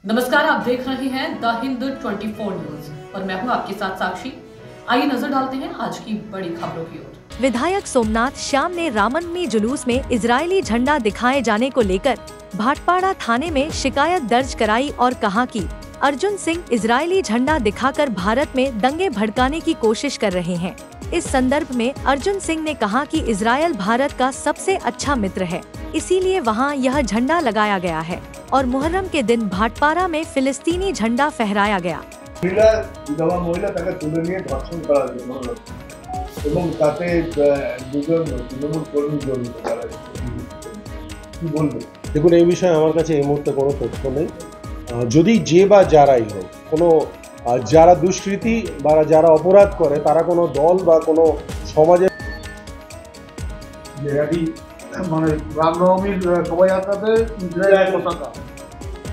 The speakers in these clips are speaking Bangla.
नमस्कार, आप देख रहे हैं द हिंद 24 न्यूज और मैं हूं आपके साथ साक्षी। आइए नजर डालते हैं आज की बड़ी खबरों की ओर। विधायक सोमनाथ श्याम ने रामनवमी जुलूस में इजरायली झंडा दिखाए जाने को लेकर भाटपाड़ा थाने में शिकायत दर्ज कराई और कहा कि अर्जुन सिंह इजरायली झंडा दिखाकर भारत में दंगे भड़काने की कोशिश कर रहे हैं। इस संदर्भ में अर्जुन सिंह ने कहा कि इजरायल भारत का सबसे अच्छा मित्र है, इसीलिए वहां यह झंडा लगाया गया है और मुहर्रम के दिन भाटपाड़ा में फिलिस्तीनी झंडा फहराया गया। দেখুন, এই বিষয়ে আমার কাছে এই মুহূর্তে কোনো তথ্য নেই। যদি যে বা যারাই হোক, কোনো যারা দুষ্কৃতি বা যারা অপরাধ করে তারা কোনো দল বা কোনো সমাজের মানে রামনবমীর শোভাযাত্রাতে ইসরায়েলের পতাকা,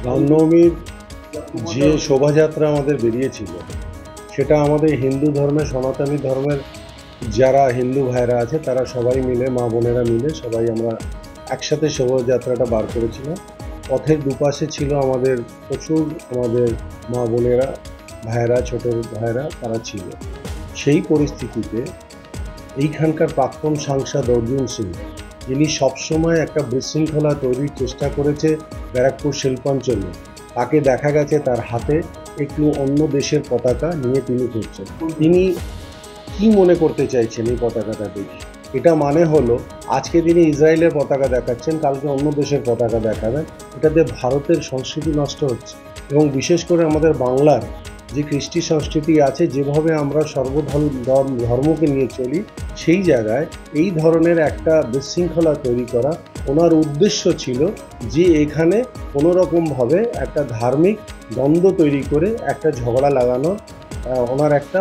রামনবমীর যে শোভাযাত্রা আমাদের বেরিয়েছিল সেটা আমাদের হিন্দু ধর্মের, সনাতনী ধর্মের যারা হিন্দু ভাইরা আছে তারা সবাই মিলে, মা বোনেরা মিলে সবাই আমরা একসাথে শোভাযাত্রাটা বার করেছিলাম। পথের দুপাশে ছিল আমাদের প্রচুর আমাদের মা বোনেরা, ভাইরা, ছোট ভাইরা তারা ছিল। সেই পরিস্থিতিতে এইখানকার প্রাক্তন সাংসদ অর্জুন সিং, যিনি সবসময় একটা বিশৃঙ্খলা তৈরির চেষ্টা করেছে ব্যারাকপুর শিল্পাঞ্চলে, তাকে দেখা গেছে তার হাতে একটু অন্য দেশের পতাকা নিয়ে তিনি ঘুরছেন। তিনি কি মনে করতে চাইছেন এই পতাকাটা দেখে? এটা মানে হলো আজকে তিনি ইসরায়েলের পতাকা দেখাচ্ছেন, কালকে অন্য দেশের পতাকা দেখাবেন। এটাতে ভারতের সংস্কৃতি নষ্ট হচ্ছে এবং বিশেষ করে আমাদের বাংলার যে কৃষ্টি সংস্কৃতি আছে, যেভাবে আমরা ধর্মকে নিয়ে চলি, সেই জায়গায় এই ধরনের একটা বিশৃঙ্খলা তৈরি করা ওনার উদ্দেশ্য ছিল যে এখানে কোনোরকমভাবে একটা ধার্মিক দ্বন্দ্ব তৈরি করে একটা ঝগড়া লাগানো। ওনার একটা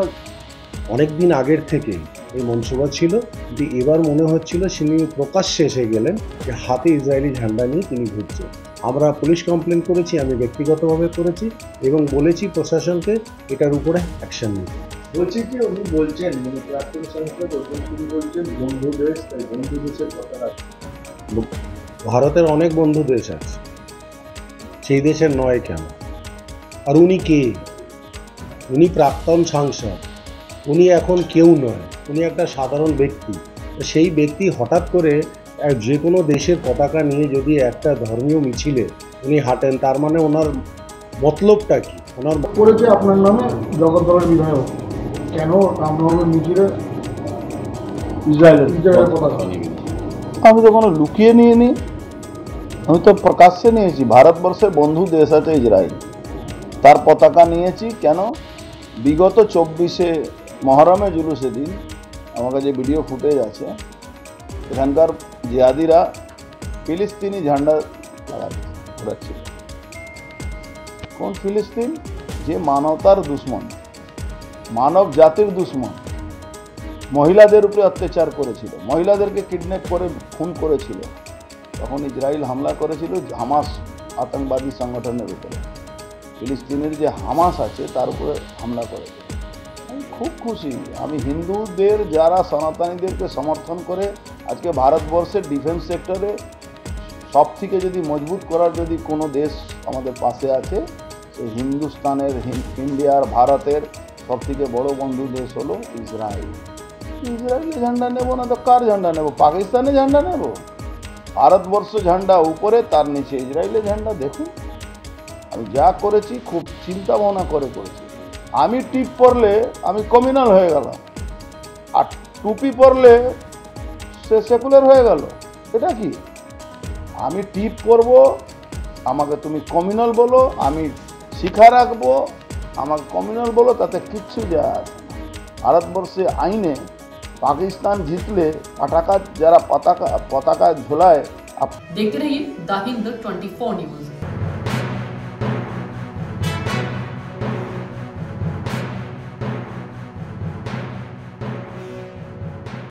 অনেক দিন আগের থেকেই এই মনসুবা ছিল, কিন্তু এবার মনে হচ্ছিল তিনি প্রকাশ্যে এসে গেলেন যে হাতে ইসরায়েলি ঝান্ডা নিয়ে তিনি ঘুরছেন। আমরা পুলিশ কমপ্লেন করেছি, আমি ব্যক্তিগতভাবে করেছি এবং বলেছি প্রশাসনকে এটার উপরে অ্যাকশন নিতে। বলছি কি উনি বলছেন, প্রাক্তন সাংসদ অর্জুন সিং বলছেন বন্ধু দেশ, তাই বন্ধু দেশের পতাকা। ভারতের অনেক বন্ধু দেশ আছে, সেই দেশের নয় কেন? আর উনি কে? উনি প্রাক্তন সাংসদ, উনি এখন কেউ নয়, উনি একটা সাধারণ ব্যক্তি। সেই ব্যক্তি হঠাৎ করে যে কোনো দেশের পতাকা নিয়ে যদি একটা ধর্মীয় মিছিলে উনি হাঁটেন, তার মানে ওনার মতলবটা কি? ওনার করেছে আপনার নামে জগদ্দলের বিধায়ক, কেন রামনবমীর মিছিলে ইসরায়েলের পতাকা? আমি তো কোনো লুকিয়ে নিয়ে নি, আমি তো প্রকাশ্যে নিয়েছি। ভারতবর্ষের বন্ধু দেশ আছে ইসরায়েল, তার পতাকা নিয়েছি। কেন? বিগত 24শে মহরমে জুলুসে দিন আমার কাছে ভিডিও ফুটেজ আছে, এখানকার জিহাদিরা ফিলিস্তিনি ঝান্ডা লাগাচ্ছিল। কোন ফিলিস্তিন? যে মানবতার দুশ্মন, মানব জাতির দুশ্মন, মহিলাদের উপরে অত্যাচার করেছিল, মহিলাদেরকে কিডন্যাপ করে খুন করেছিল। তখন ইসরায়েল হামলা করেছিল হামাস আতঙ্কবাদী সংগঠনের উপরে। ফিলিস্তিনের যে হামাস আছে তার উপরে হামলা করেছিল। আমি খুব খুশি। আমি হিন্দুদের যারা সনাতনীদেরকে সমর্থন করে আজকে ভারতবর্ষের ডিফেন্স সেক্টরে সব থেকে যদি মজবুত করার যদি কোনো দেশ আমাদের পাশে আছে, সেই হিন্দুস্তানের, ইন্ডিয়ার, ভারতের সব থেকে বড় বন্ধু দেশ হলো ইসরায়েল। ইসরায়েলের ঝান্ডা নেব না তো কার ঝান্ডা নেব? পাকিস্তানের ঝান্ডা নেব? ভারতবর্ষ ঝান্ডা উপরে, তার নিচে ইসরায়েলের ঝান্ডা। দেখুন আমি যা করেছি খুব চিন্তা ভাবনা করে করেছি। আমি টিপ পরলে আমি কমিউনাল হয়ে গেলাম, আর টুপি পরলে সে সেকুলার হয়ে গেল। এটা কি? আমি টিপ পরব, আমাকে তুমি কমিউনাল বলো, আমি শিখা রাখবো, আমাকে কমিউনাল বলো, তাতে কিচ্ছু যায় আসে না। ভারতবর্ষে আইনে পাকিস্তান জিতলে পতাকা যারা পতাকা ঝোলায়। देखते रहिए द हिंद 24 न्यूज।